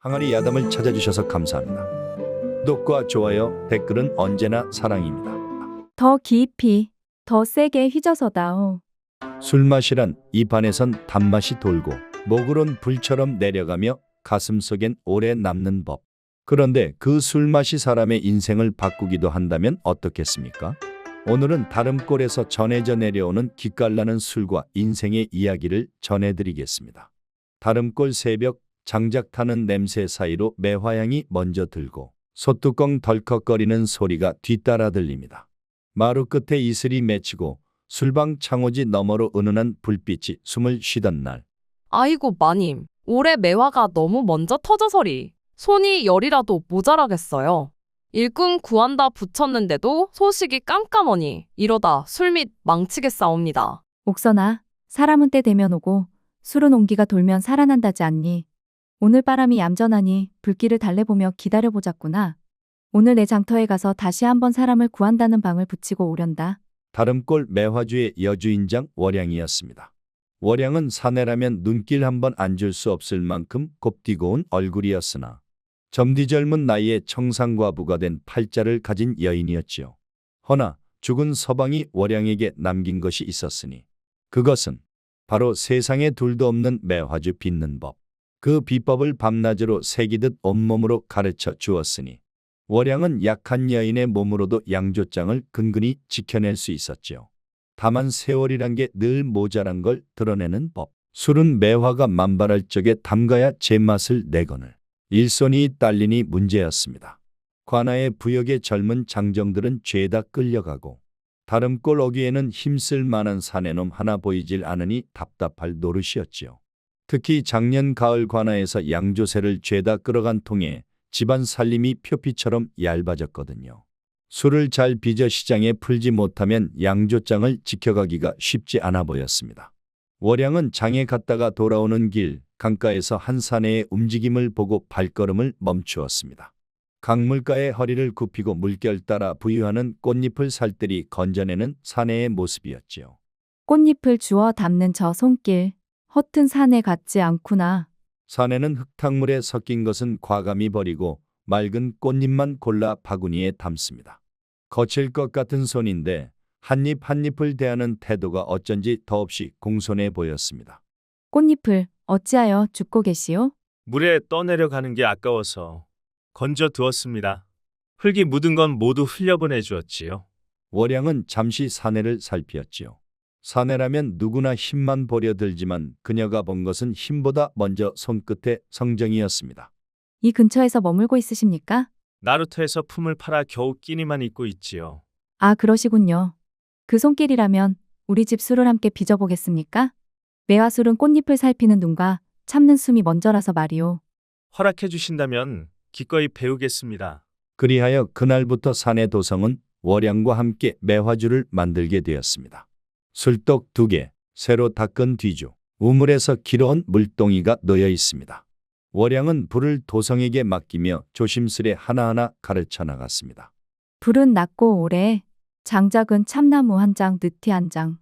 항아리 야담을 찾아주셔서 감사합니다. 구독과 좋아요, 댓글은 언제나 사랑입니다. 더 깊이, 더 세게 휘저어다오. 술맛이란 입안에선 단맛이 돌고 목으론 불처럼 내려가며 가슴속엔 오래 남는 법. 그런데 그 술맛이 사람의 인생을 바꾸기도 한다면 어떻겠습니까? 오늘은 다름골에서 전해져 내려오는 기깔나는 술과 인생의 이야기를 전해드리겠습니다. 다름골 새벽 장작 타는 냄새 사이로 매화향이 먼저 들고 솥뚜껑 덜컥거리는 소리가 뒤따라 들립니다. 마루 끝에 이슬이 맺히고 술방 창호지 너머로 은은한 불빛이 숨을 쉬던 날, 아이고 마님, 올해 매화가 너무 먼저 터져서리 손이 열이라도 모자라겠어요. 일꾼 구한다 붙였는데도 소식이 깜깜하니 이러다 술밑 망치겠사옵니다. 옥선아, 사람은 때 되면 오고 술은 온기가 돌면 살아난다지 않니? 오늘 바람이 얌전하니 불길을 달래보며 기다려보자꾸나. 오늘 내 장터에 가서 다시 한번 사람을 구한다는 방을 붙이고 오련다. 다름골 매화주의 여주인장 월양이었습니다. 월양은 사내라면 눈길 한번 앉을 수 없을 만큼 곱디고 온 얼굴이었으나 점디 젊은 나이에 청상과부가 된 팔자를 가진 여인이었지요. 허나 죽은 서방이 월양에게 남긴 것이 있었으니 그것은 바로 세상에 둘도 없는 매화주 빚는 법. 그 비법을 밤낮으로 새기듯 온몸으로 가르쳐 주었으니 월양은 약한 여인의 몸으로도 양조장을 근근히 지켜낼 수 있었지요. 다만 세월이란 게 늘 모자란 걸 드러내는 법. 술은 매화가 만발할 적에 담가야 제맛을 내거늘 일손이 딸리니 문제였습니다. 관아의 부역의 젊은 장정들은 죄다 끌려가고 다름골 오기에는 힘쓸 만한 사내놈 하나 보이질 않으니 답답할 노릇이었지요. 특히 작년 가을 관아에서 양조세를 죄다 끌어간 통에 집안 살림이 표피처럼 얇아졌거든요. 술을 잘 빚어 시장에 풀지 못하면 양조장을 지켜가기가 쉽지 않아 보였습니다. 월양은 장에 갔다가 돌아오는 길 강가에서 한 사내의 움직임을 보고 발걸음을 멈추었습니다. 강물가에 허리를 굽히고 물결 따라 부유하는 꽃잎을 살뜰히 건져내는 사내의 모습이었지요. 꽃잎을 주워 담는 저 손길, 허튼 사내 같지 않구나. 사내는 흙탕물에 섞인 것은 과감히 버리고 맑은 꽃잎만 골라 바구니에 담습니다. 거칠 것 같은 손인데 한 입 한 입을 대하는 태도가 어쩐지 더없이 공손해 보였습니다. 꽃잎을 어찌하여 줍고 계시오? 물에 떠내려가는 게 아까워서 건져 두었습니다. 흙이 묻은 건 모두 흘려보내 주었지요. 월양은 잠시 사내를 살피었지요. 사내라면 누구나 힘만 보려 들지만 그녀가 본 것은 힘보다 먼저 손끝의 성정이었습니다. 이 근처에서 머물고 있으십니까? 나루터에서 품을 팔아 겨우 끼니만 입고 있지요. 아, 그러시군요. 그 손길이라면 우리 집 술을 함께 빚어보겠습니까? 매화술은 꽃잎을 살피는 눈과 참는 숨이 먼저라서 말이오. 허락해 주신다면 기꺼이 배우겠습니다. 그리하여 그날부터 사내 도성은 월양과 함께 매화주를 만들게 되었습니다. 술독 2개, 새로 닦은 뒤주, 우물에서 길어온 물동이가 놓여 있습니다. 월양은 불을 도성에게 맡기며 조심스레 하나하나 가르쳐 나갔습니다. 불은 낮고 오래, 장작은 참나무 한 장, 느티 한 장.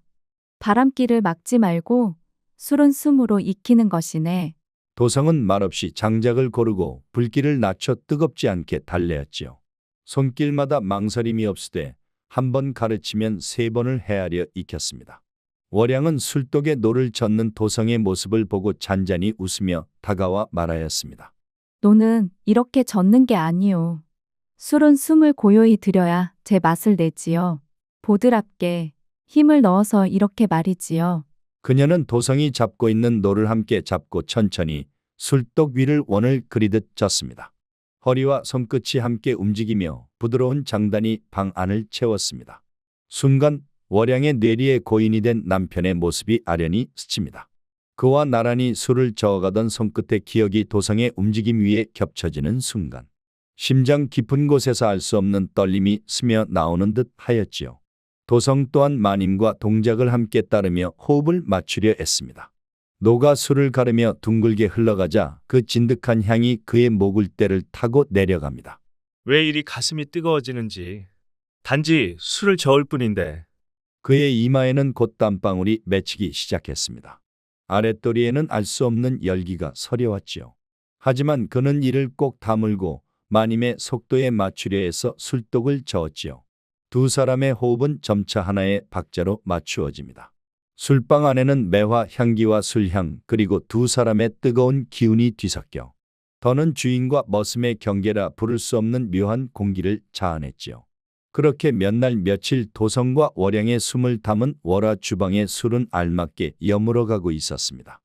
바람길을 막지 말고 술은 숨으로 익히는 것이네. 도성은 말없이 장작을 고르고 불길을 낮춰 뜨겁지 않게 달래었지요. 손길마다 망설임이 없으되 한 번 가르치면 3번을 헤아려 익혔습니다. 월양은 술독에 노를 젓는 도성의 모습을 보고 잔잔히 웃으며 다가와 말하였습니다. 노는 이렇게 젓는 게 아니오. 술은 숨을 고요히 들여야 제 맛을 내지요. 보드랍게 힘을 넣어서 이렇게 말이지요. 그녀는 도성이 잡고 있는 노를 함께 잡고 천천히 술독 위를 원을 그리듯 젓습니다. 허리와 손끝이 함께 움직이며 부드러운 장단이 방 안을 채웠습니다. 순간 월양의 뇌리에 고인이 된 남편의 모습이 아련히 스칩니다. 그와 나란히 술을 저어가던 손끝의 기억이 도성의 움직임 위에 겹쳐지는 순간 심장 깊은 곳에서 알 수 없는 떨림이 스며 나오는 듯 하였지요. 도성 또한 마님과 동작을 함께 따르며 호흡을 맞추려 애씁니다. 노가 술을 가르며 둥글게 흘러가자 그 진득한 향이 그의 목을대를 타고 내려갑니다. 왜 이리 가슴이 뜨거워지는지. 단지 술을 저을 뿐인데. 그의 이마에는 곧 땀방울이 맺히기 시작했습니다. 아랫도리에는 알 수 없는 열기가 서려왔지요. 하지만 그는 이를 꼭 다물고 마님의 속도에 맞추려 해서 술독을 저었지요. 두 사람의 호흡은 점차 하나의 박자로 맞추어집니다. 술방 안에는 매화 향기와 술향 그리고 두 사람의 뜨거운 기운이 뒤섞여 더는 주인과 머슴의 경계라 부를 수 없는 묘한 공기를 자아냈지요. 그렇게 몇 날 며칠 도성과 월양의 숨을 담은 월화 주방의 술은 알맞게 여물어가고 있었습니다.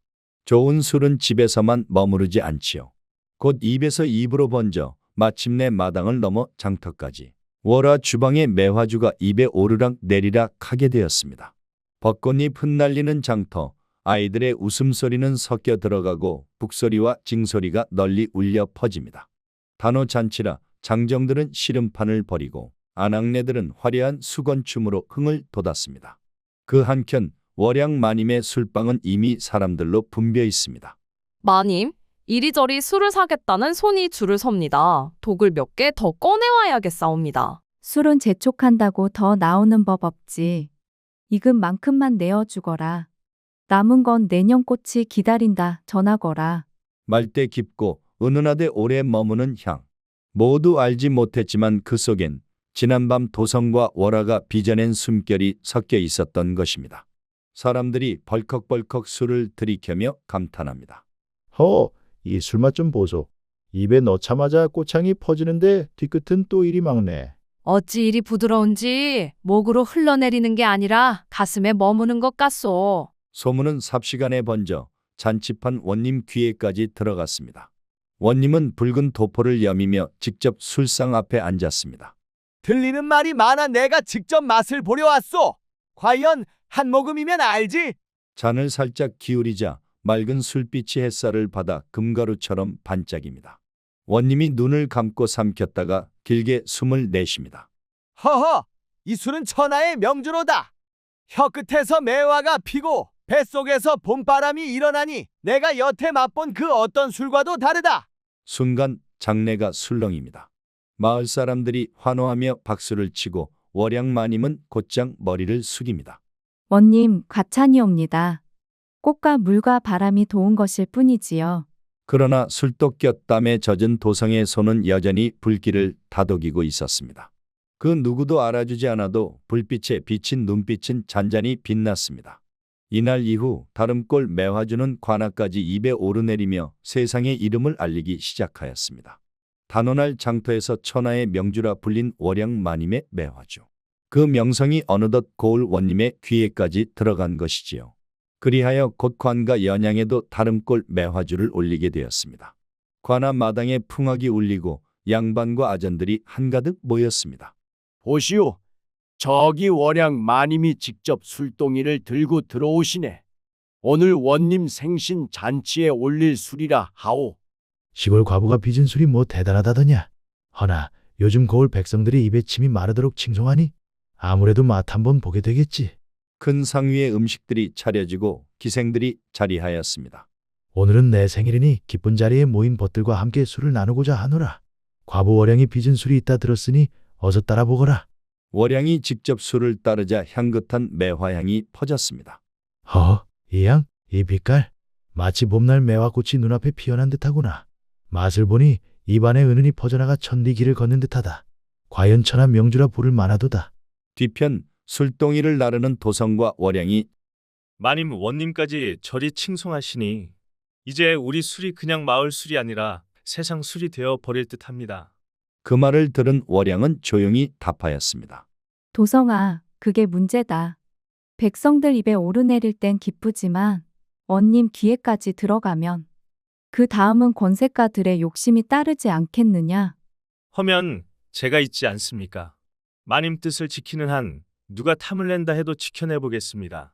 좋은 술은 집에서만 머무르지 않지요. 곧 입에서 입으로 번져 마침내 마당을 넘어 장터까지 월화 주방의 매화주가 입에 오르락 내리락 하게 되었습니다. 벚꽃잎 흩날리는 장터, 아이들의 웃음소리는 섞여 들어가고 북소리와 징소리가 널리 울려 퍼집니다. 단오잔치라 장정들은 씨름판을 벌이고 아낙네들은 화려한 수건춤으로 흥을 돋았습니다. 그 한켠 월양 마님의 술방은 이미 사람들로 붐벼 있습니다. 마님, 이리저리 술을 사겠다는 손이 줄을 섭니다. 독을 몇 개 더 꺼내와야겠사옵니다. 술은 재촉한다고 더 나오는 법 없지. 익은 만큼만 내어주거라. 남은 건 내년꽃이 기다린다 전하거라. 말대 깊고 은은하되 오래 머무는 향. 모두 알지 못했지만 그 속엔 지난밤 도성과 월화가 빚어낸 숨결이 섞여 있었던 것입니다. 사람들이 벌컥벌컥 술을 들이켜며 감탄합니다. 이 술맛 좀 보소. 입에 넣자마자 꼬창이 퍼지는데 뒤끝은 또 이리 막네. 어찌 이리 부드러운지 목으로 흘러내리는 게 아니라 가슴에 머무는 것 같소. 소문은 삽시간에 번져 잔치판 원님 귀에까지 들어갔습니다. 원님은 붉은 도포를 여미며 직접 술상 앞에 앉았습니다. 들리는 말이 많아 내가 직접 맛을 보려 왔소. 과연 한 모금이면 알지? 잔을 살짝 기울이자 맑은 술빛이 햇살을 받아 금가루처럼 반짝입니다. 원님이 눈을 감고 삼켰다가 길게 숨을 내쉽니다. 허허, 이 술은 천하의 명주로다. 혀끝에서 매화가 피고 뱃속에서 봄바람이 일어나니 내가 여태 맛본 그 어떤 술과도 다르다. 순간 장내가 술렁입니다. 마을 사람들이 환호하며 박수를 치고 월양 마님은 곧장 머리를 숙입니다. 원님, 과찬이옵니다. 꽃과 물과 바람이 도운 것일 뿐이지요. 그러나 술독 땀에 젖은 도성의 손은 여전히 불길을 다독이고 있었습니다. 그 누구도 알아주지 않아도 불빛에 비친 눈빛은 잔잔히 빛났습니다. 이날 이후 다름골 매화주는 관아까지 입에 오르내리며 세상의 이름을 알리기 시작하였습니다. 단오날 장터에서 천하의 명주라 불린 월양 마님의 매화주. 그 명성이 어느덧 고을 원님의 귀에까지 들어간 것이지요. 그리하여 곧 관가 연양에도 다름골 매화주를 올리게 되었습니다. 관아 마당에 풍악이 울리고 양반과 아전들이 한가득 모였습니다. 보시오. 저기 월양 마님이 직접 술동이를 들고 들어오시네. 오늘 원님 생신 잔치에 올릴 술이라 하오. 시골 과부가 빚은 술이 뭐 대단하다더냐. 허나 요즘 고을 백성들이 입에 침이 마르도록 칭송하니 아무래도 맛 한번 보게 되겠지. 큰 상 위에 음식들이 차려지고 기생들이 자리하였습니다. 오늘은 내 생일이니 기쁜 자리에 모인 벗들과 함께 술을 나누고자 하노라. 과부 월양이 빚은 술이 있다 들었으니 어서 따라보거라. 월양이 직접 술을 따르자 향긋한 매화향이 퍼졌습니다. 이 향, 이 빛깔, 마치 봄날 매화꽃이 눈앞에 피어난 듯하구나. 맛을 보니 입안에 은은히 퍼져나가 천리 길을 걷는 듯하다. 과연 천하 명주라 부를 만하도다. 뒤편 술동이를 나르는 도성과 월양이 마님 원님까지 저리 칭송하시니 이제 우리 술이 그냥 마을 술이 아니라 세상 술이 되어 버릴 듯합니다. 그 말을 들은 월양은 조용히 답하였습니다. 도성아, 그게 문제다. 백성들 입에 오르내릴 땐 기쁘지만 원님 귀에까지 들어가면 그 다음은 권세가들의 욕심이 따르지 않겠느냐. 허면 제가 있지 않습니까? 마님 뜻을 지키는 한 누가 탐을 낸다 해도 지켜내보겠습니다.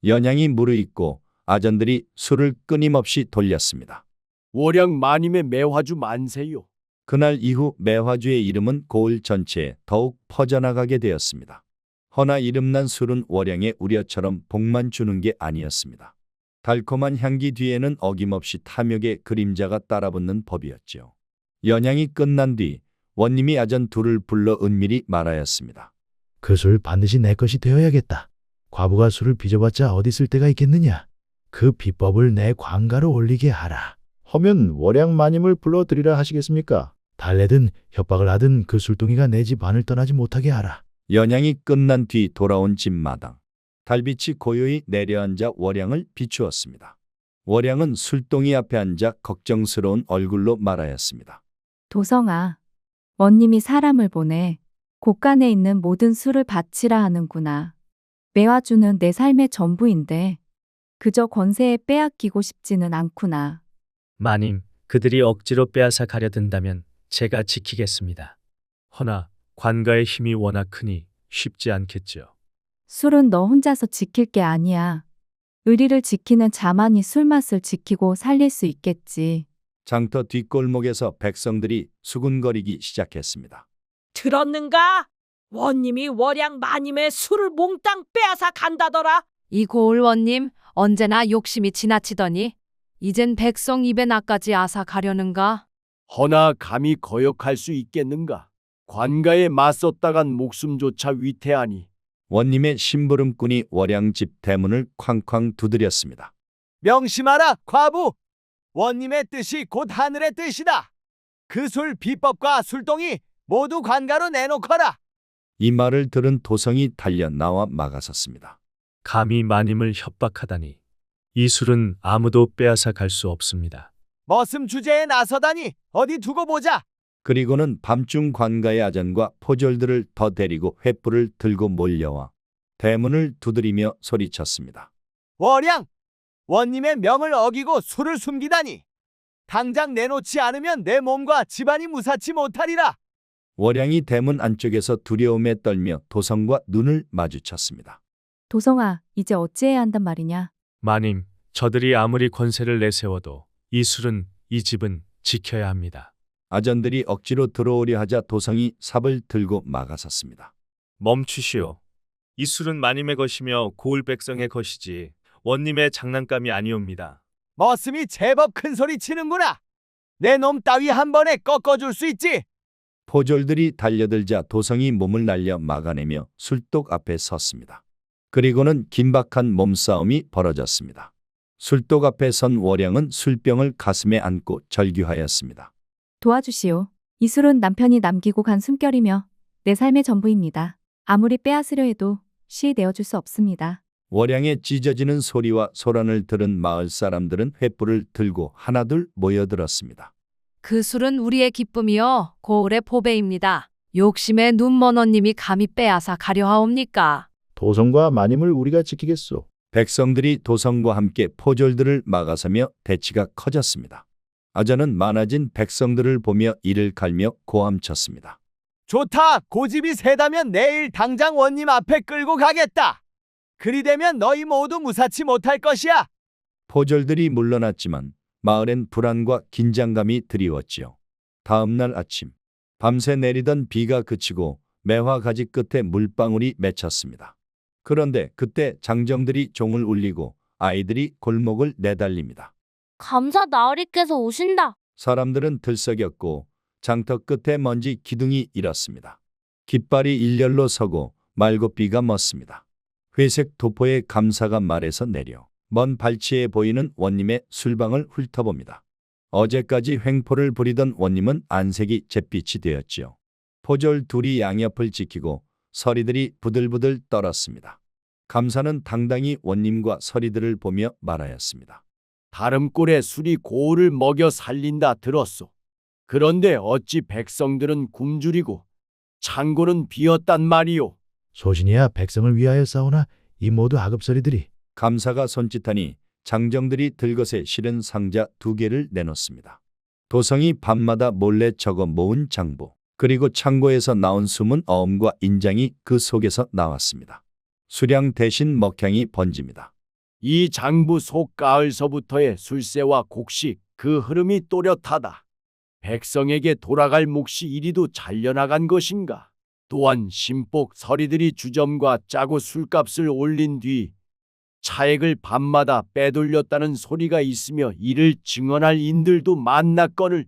연양이 무르익고 아전들이 술을 끊임없이 돌렸습니다. 월양 마님의 매화주 만세요. 그날 이후 매화주의 이름은 고을 전체에 더욱 퍼져나가게 되었습니다. 허나 이름난 술은 월양의 우려처럼 복만 주는 게 아니었습니다. 달콤한 향기 뒤에는 어김없이 탐욕의 그림자가 따라붙는 법이었지요. 연양이 끝난 뒤 원님이 아전 둘을 불러 은밀히 말하였습니다. 그 술 반드시 내 것이 되어야겠다. 과부가 술을 빚어봤자 어디 쓸 데가 있겠느냐. 그 비법을 내 관가로 올리게 하라. 허면 월양 마님을 불러드리라 하시겠습니까? 달래든 협박을 하든 그 술동이가 내 집 안을 떠나지 못하게 하라. 연양이 끝난 뒤 돌아온 집마당. 달빛이 고요히 내려앉아 월양을 비추었습니다. 월양은 술동이 앞에 앉아 걱정스러운 얼굴로 말하였습니다. 도성아, 원님이 사람을 보내 곳간에 있는 모든 술을 바치라 하는구나. 매화주는 내 삶의 전부인데 그저 권세에 빼앗기고 싶지는 않구나. 마님, 그들이 억지로 빼앗아 가려 든다면 제가 지키겠습니다. 허나 관가의 힘이 워낙 크니 쉽지 않겠죠. 술은 너 혼자서 지킬 게 아니야. 의리를 지키는 자만이 술맛을 지키고 살릴 수 있겠지. 장터 뒷골목에서 백성들이 수군거리기 시작했습니다. 들었는가? 원님이 월양 마님의 술을 몽땅 빼앗아 간다더라. 이 고을 원님 언제나 욕심이 지나치더니 이젠 백성 입에 나까지 앗아 가려는가? 허나 감히 거역할 수 있겠는가? 관가에 맞섰다간 목숨조차 위태하니. 원님의 심부름꾼이 월양집 대문을 쾅쾅 두드렸습니다. 명심하라, 과부! 원님의 뜻이 곧 하늘의 뜻이다. 그 술 비법과 술동이 모두 관가로 내놓거라. 이 말을 들은 도성이 달려 나와 막아섰습니다. 감히 마님을 협박하다니. 이 술은 아무도 빼앗아 갈 수 없습니다. 머슴 주제에 나서다니 어디 두고 보자. 그리고는 밤중 관가의 아전과 포졸들을 더 데리고 횃불을 들고 몰려와 대문을 두드리며 소리쳤습니다. 월양! 원님의 명을 어기고 술을 숨기다니. 당장 내놓지 않으면 내 몸과 집안이 무사치 못하리라. 월양이 대문 안쪽에서 두려움에 떨며 도성과 눈을 마주쳤습니다. 도성아, 이제 어찌해야 한단 말이냐? 마님, 저들이 아무리 권세를 내세워도 이 술은, 이 집은 지켜야 합니다. 아전들이 억지로 들어오려 하자 도성이 삽을 들고 막아섰습니다. 멈추시오. 이 술은 마님의 것이며 고을 백성의 것이지 원님의 장난감이 아니옵니다. 머슴이 제법 큰 소리 치는구나. 내 놈 따위 한 번에 꺾어줄 수 있지. 포졸들이 달려들자 도성이 몸을 날려 막아내며 술독 앞에 섰습니다. 그리고는 긴박한 몸싸움이 벌어졌습니다. 술독 앞에 선 월양은 술병을 가슴에 안고 절규하였습니다. 도와주시오. 이 술은 남편이 남기고 간 숨결이며 내 삶의 전부입니다. 아무리 빼앗으려 해도 시에 내어줄 수 없습니다. 월양의 찢어지는 소리와 소란을 들은 마을 사람들은 횃불을 들고 하나둘 모여들었습니다. 그 술은 우리의 기쁨이요 고을의 보배입니다. 욕심에 눈먼 원님이 감히 빼앗아 가려 하옵니까? 도성과 마님을 우리가 지키겠소. 백성들이 도성과 함께 포졸들을 막아서며 대치가 커졌습니다. 아전은 많아진 백성들을 보며 이를 갈며 고함쳤습니다. 좋다. 고집이 세다면 내일 당장 원님 앞에 끌고 가겠다. 그리되면 너희 모두 무사치 못할 것이야. 포졸들이 물러났지만 마을엔 불안과 긴장감이 드리웠지요. 다음 날 아침, 밤새 내리던 비가 그치고 매화 가지 끝에 물방울이 맺혔습니다. 그런데 그때 장정들이 종을 울리고 아이들이 골목을 내달립니다. 감사 나으리께서 오신다. 사람들은 들썩였고 장터 끝에 먼지 기둥이 일었습니다. 깃발이 일렬로 서고 말고비가 멎습니다. 회색 도포에 감사가 말에서 내려 먼 발치에 보이는 원님의 술방을 훑어봅니다. 어제까지 횡포를 부리던 원님은 안색이 잿빛이 되었지요. 포졸 둘이 양옆을 지키고 서리들이 부들부들 떨었습니다. 감사는 당당히 원님과 서리들을 보며 말하였습니다. 다름 꼴에 술이 고을을 먹여 살린다 들었소. 그런데 어찌 백성들은 굶주리고 창고는 비었단 말이오. 소신이야 백성을 위하여 싸우나 이 모두 하급서리들이. 감사가 손짓하니 장정들이 들것에 실은 상자 2개를 내놓습니다. 도성이 밤마다 몰래 적어 모은 장부, 그리고 창고에서 나온 숨은 어음과 인장이 그 속에서 나왔습니다. 수량 대신 먹향이 번집니다. 이 장부 속 가을서부터의 술세와 곡식 그 흐름이 또렷하다. 백성에게 돌아갈 몫이 이리도 잘려나간 것인가. 또한 신복 서리들이 주점과 짜고 술값을 올린 뒤 차액을 밤마다 빼돌렸다는 소리가 있으며 이를 증언할 인들도 많나거늘.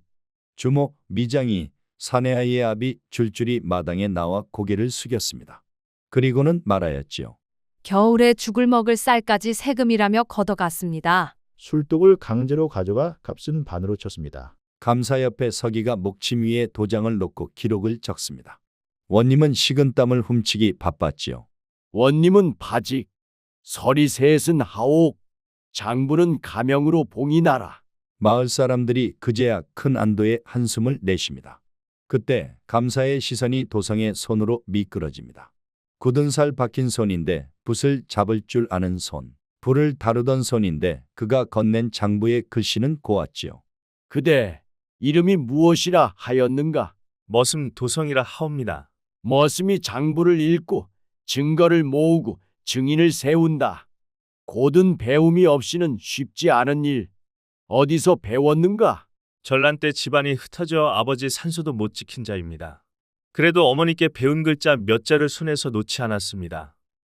주모 미장이 사내아이의 압이 줄줄이 마당에 나와 고개를 숙였습니다. 그리고는 말하였지요. 겨울에 죽을 먹을 쌀까지 세금이라며 걷어갔습니다. 술독을 강제로 가져가 값은 반으로 쳤습니다. 감사 옆에 서기가 목침 위에 도장을 놓고 기록을 적습니다. 원님은 식은땀을 훔치기 바빴지요. 원님은 바직, 서리셋은 하옥, 장부는 가명으로 봉인하라. 마을 사람들이 그제야 큰 안도의 한숨을 내쉽니다. 그때 감사의 시선이 도성의 손으로 미끄러집니다. 굳은 살 박힌 손인데 붓을 잡을 줄 아는 손, 불을 다루던 손인데 그가 건넨 장부의 글씨는 고왔지요. 그대 이름이 무엇이라 하였는가? 머슴 도성이라 하옵니다. 머슴이 장부를 읽고 증거를 모으고 증인을 세운다. 고든 배움이 없이는 쉽지 않은 일. 어디서 배웠는가? 전란 때 집안이 흩어져 아버지 산소도 못 지킨 자입니다. 그래도 어머니께 배운 글자 몇 자를 손에서 놓지 않았습니다.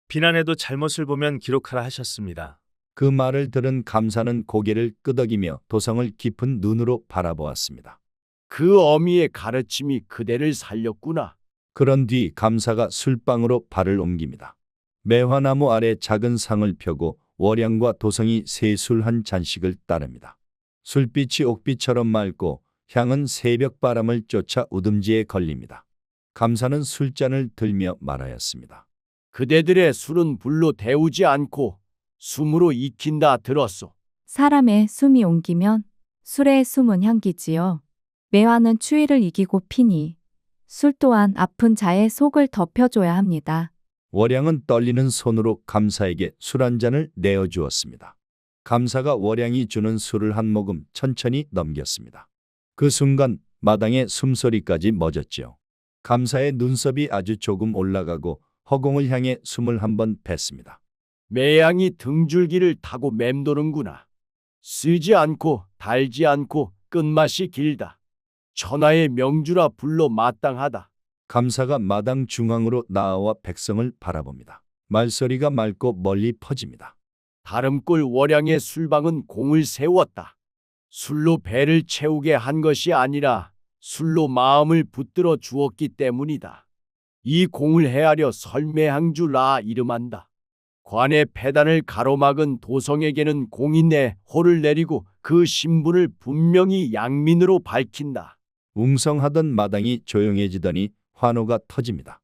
비난해도 잘못을 보면 기록하라 하셨습니다. 그 말을 들은 감사는 고개를 끄덕이며 도성을 깊은 눈으로 바라보았습니다. 그 어미의 가르침이 그대를 살렸구나. 그런 뒤 감사가 술방으로 발을 옮깁니다. 매화나무 아래 작은 상을 펴고 월양과 도성이 새술 한 잔씩을 따릅니다. 술빛이 옥빛처럼 맑고 향은 새벽 바람을 쫓아 우듬지에 걸립니다. 감사는 술잔을 들며 말하였습니다. 그대들의 술은 불로 데우지 않고 숨으로 익힌다 들었소. 사람의 숨이 옮기면 술의 숨은 향기지요. 매화는 추위를 이기고 피니 술 또한 아픈 자의 속을 덮여줘야 합니다. 월양은 떨리는 손으로 감사에게 술 한 잔을 내어주었습니다. 감사가 월양이 주는 술을 한 모금 천천히 넘겼습니다. 그 순간 마당에 숨소리까지 멎었지요. 감사의 눈썹이 아주 조금 올라가고 허공을 향해 숨을 한번 뱉습니다. 매양이 등줄기를 타고 맴도는구나. 쓰지 않고 달지 않고 끝맛이 길다. 천하의 명주라 불로 마땅하다. 감사가 마당 중앙으로 나아와 백성을 바라봅니다. 말소리가 맑고 멀리 퍼집니다. 다름골 월양의 술방은 공을 세웠다. 술로 배를 채우게 한 것이 아니라 술로 마음을 붙들어 주었기 때문이다. 이 공을 헤아려 설매항주라 이름한다. 관의 폐단을 가로막은 도성에게는 공이 내 호를 내리고 그 신분을 분명히 양민으로 밝힌다. 웅성하던 마당이 조용해지더니 환호가 터집니다.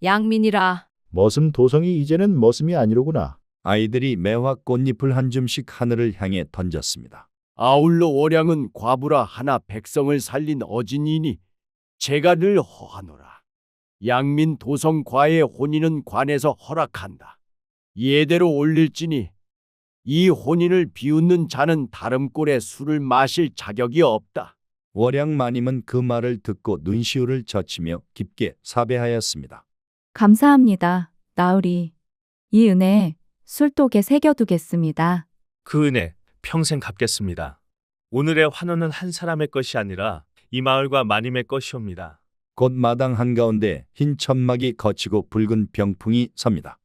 양민이라. 머슴 도성이 이제는 머슴이 아니로구나. 아이들이 매화 꽃잎을 한 줌씩 하늘을 향해 던졌습니다. 아울러 월양은 과부라 하나 백성을 살린 어진이니 제가 늘 허하노라. 양민 도성 과의 혼인은 관에서 허락한다. 예대로 올릴지니 이 혼인을 비웃는 자는 다름골에 술을 마실 자격이 없다. 월양 마님은 그 말을 듣고 눈시울을 젖히며 깊게 사배하였습니다. 감사합니다. 나으리. 이 은혜 술독에 새겨두겠습니다. 그 은혜 평생 갚겠습니다. 오늘의 환호는 한 사람의 것이 아니라 이 마을과 마님의 것이옵니다. 곧 마당 한가운데 흰 천막이 거치고 붉은 병풍이 섭니다.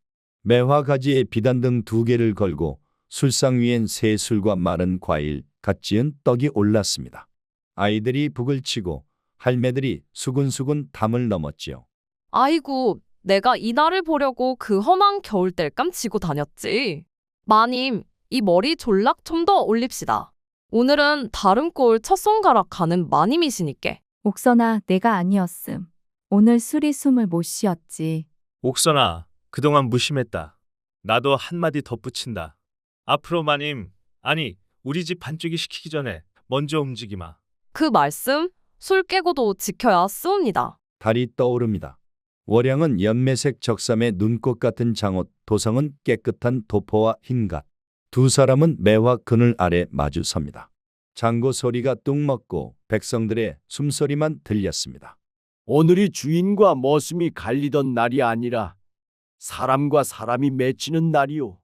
매화 가지에 비단등 2개를 걸고 술상 위엔 새술과 마른 과일, 갓 지은 떡이 올랐습니다. 아이들이 북을 치고 할매들이 수군수군 담을 넘었지요. 아이고, 내가 이날을 보려고 그 험한 겨울 땔감 지고 다녔지. 마님, 이 머리 졸락 좀 더 올립시다. 오늘은 다름골 첫 손가락 가는 마님이시니께. 옥선아, 내가 아니었음. 오늘 술이 숨을 못 쉬었지. 옥선아, 그동안 무심했다. 나도 한마디 덧붙인다. 앞으로 마님, 아니 우리 집 반쪽이 시키기 전에 먼저 움직이마. 그 말씀 술 깨고도 지켜야 쓰옵니다. 달이 떠오릅니다. 월양은 연매색 적삼의 눈꽃 같은 장옷, 도성은 깨끗한 도포와 흰갓. 두 사람은 매화 그늘 아래 마주 섭니다. 장고 소리가 뚝 먹고 백성들의 숨소리만 들렸습니다. 오늘이 주인과 머슴이 갈리던 날이 아니라 사람과 사람이 맺히는 날이오.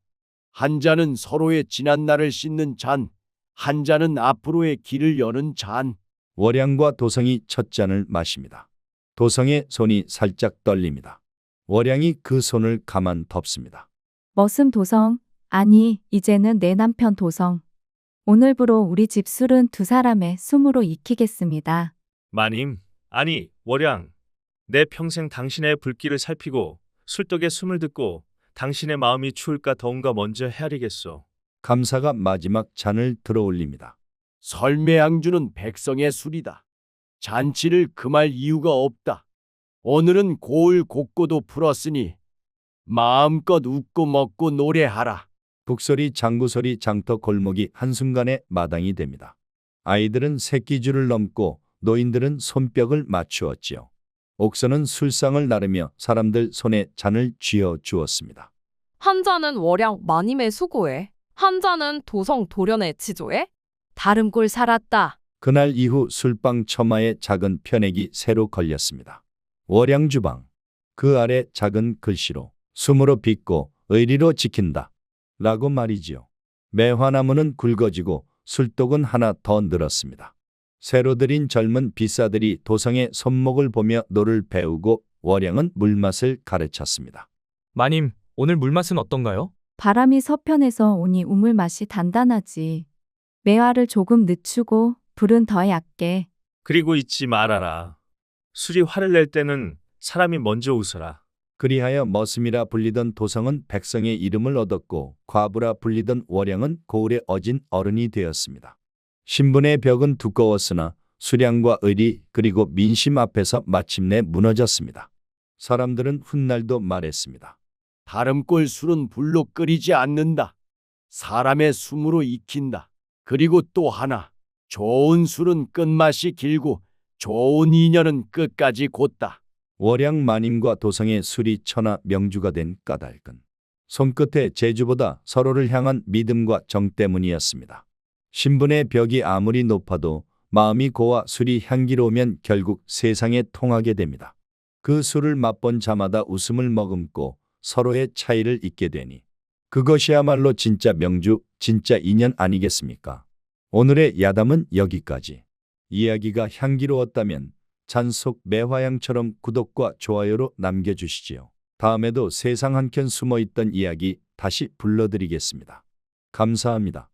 한 잔은 서로의 지난 날을 씻는 잔, 한 잔은 앞으로의 길을 여는 잔. 월양과 도성이 첫 잔을 마십니다. 도성의 손이 살짝 떨립니다. 월양이 그 손을 가만 덮습니다. 머슴 도성, 아니 이제는 내 남편 도성. 오늘부로 우리 집 술은 두 사람의 숨으로 익히겠습니다. 마님, 아니 월양, 내 평생 당신의 불길을 살피고 술독의 숨을 듣고 당신의 마음이 추울까 더운가 먼저 헤아리겠소. 감사가 마지막 잔을 들어올립니다. 설매양주는 백성의 술이다. 잔치를 금할 이유가 없다. 오늘은 고을 곡고도 풀었으니 마음껏 웃고 먹고 노래하라. 북소리 장구소리 장터 골목이 한순간에 마당이 됩니다. 아이들은 새끼줄을 넘고 노인들은 손뼉을 맞추었지요. 옥선은 술상을 나르며 사람들 손에 잔을 쥐어 주었습니다. 한 잔은 월양 마님의 수고에, 한 잔은 도성 도련의 지조에. 다름골 살았다. 그날 이후 술방 처마에 작은 편액이 새로 걸렸습니다. 월양주방. 그 아래 작은 글씨로 숨으로 빚고 의리로 지킨다. 라고 말이지요. 매화나무는 굵어지고 술독은 하나 더 늘었습니다. 새로 들인 젊은 비사들이 도성의 손목을 보며 노를 배우고 월양은 물맛을 가르쳤습니다. 마님, 오늘 물맛은 어떤가요? 바람이 서편에서 오니 우물 맛이 단단하지. 매화를 조금 늦추고 불은 더 얕게. 그리고 잊지 말아라. 술이 화를 낼 때는 사람이 먼저 웃어라. 그리하여 머슴이라 불리던 도성은 백성의 이름을 얻었고 과부라 불리던 월양은 고을에 어진 어른이 되었습니다. 신분의 벽은 두꺼웠으나 수량과 의리 그리고 민심 앞에서 마침내 무너졌습니다. 사람들은 훗날도 말했습니다. 다름골 술은 불로 끓이지 않는다. 사람의 숨으로 익힌다. 그리고 또 하나, 좋은 술은 끝맛이 길고 좋은 인연은 끝까지 곧다. 월양 마님과 도성의 술이 천하 명주가 된 까닭은 손끝의 재주보다 서로를 향한 믿음과 정 때문이었습니다. 신분의 벽이 아무리 높아도 마음이 고와 술이 향기로우면 결국 세상에 통하게 됩니다. 그 술을 맛본 자마다 웃음을 머금고 서로의 차이를 잊게 되니 그것이야말로 진짜 명주, 진짜 인연 아니겠습니까? 오늘의 야담은 여기까지. 이야기가 향기로웠다면 잔속 매화향처럼 구독과 좋아요로 남겨주시지요. 다음에도 세상 한켠 숨어있던 이야기 다시 불러드리겠습니다. 감사합니다.